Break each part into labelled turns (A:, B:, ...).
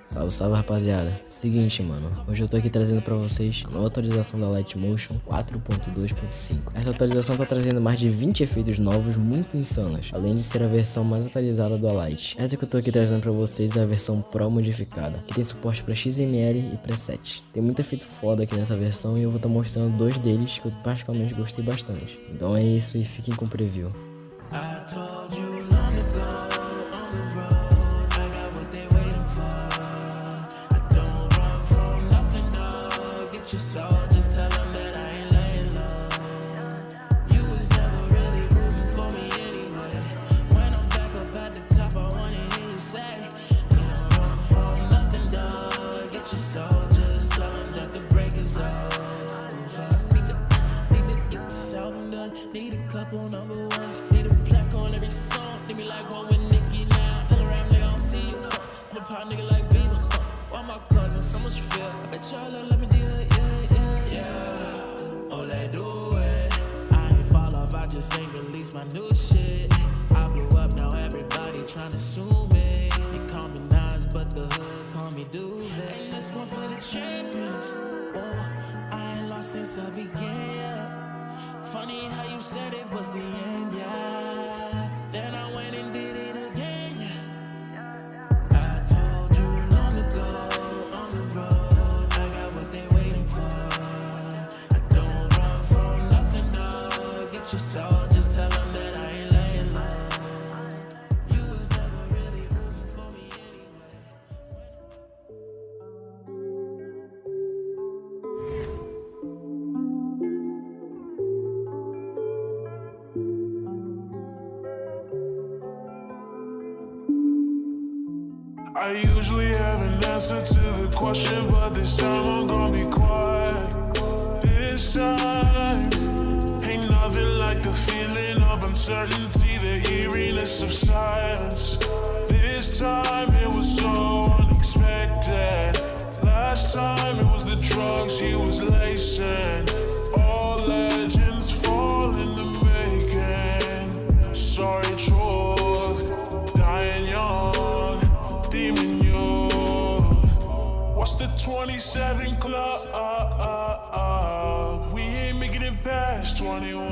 A: Salve, salve, rapaziada. Seguinte, mano, hoje eu tô aqui trazendo pra vocês a nova atualização da Alight Motion 4.2.5. Essa atualização tá trazendo mais de 20 efeitos novos muito insanos, além de ser a versão mais atualizada do Alight. Essa que eu tô aqui trazendo pra vocês é a versão Pro modificada, que tem suporte pra XML e preset. Tem muito efeito foda aqui nessa versão e eu vou estar mostrando dois deles que eu particularmente gostei bastante. Então é isso e fiquem com o preview.
B: Just tell them that I ain't laying low. You was never really rooting for me anyway. When I'm back up at the top, I wanna hear you say, you don't run from nothing, dog. Get your soul, just tell them that the break is over. Need to get this album done. Need a couple number ones. Need a plaque on every song. Need me like one with Nicki now. Tell a rap nigga I don't see you. I'm a pop nigga like Bieber. Why my cousins so much feel? I bet y'all let me do it. Oh, let's do it. I ain't fall off, I just ain't release my new shit. I blew up, now everybody tryna sue me. They call me Nas, but the hood call me Duvet. And this one for the champions. Oh, I ain't lost since I began, yeah. Funny how you said it was the end, yeah. Then I went and did it again, yeah. I told you long ago. Your soul, just tell them that I ain't laying low. You was never really rooting for me anyway.
C: I usually have an answer to the question, but this time I'm gonna be quiet. This time ain't nothing like the feeling of uncertainty, the eeriness of silence. This time it was so unexpected. Last time it was the drugs he was lacing. All legends fall in the making. Sorry, truth, dying young, demon youth. What's the 27 club? We ain't making it past 21.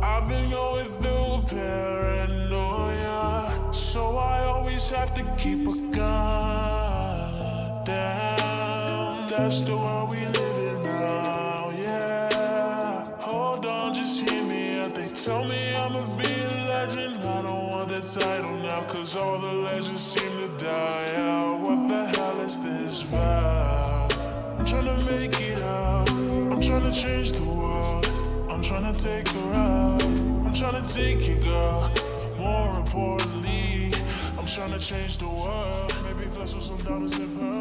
C: I've been going through paranoia, so I always have to keep a gun down. That's the world we live in now, yeah. Hold on, just hear me out. They tell me I'ma be a legend. I don't want the title now, cause all the legends seem to die out. What the hell is this about? I'm tryna make it out. I'm tryna change the world. I'm tryna take her out. I'm tryna take you, girl. More importantly, I'm tryna change the world. Maybe flex with some dollars and pearls.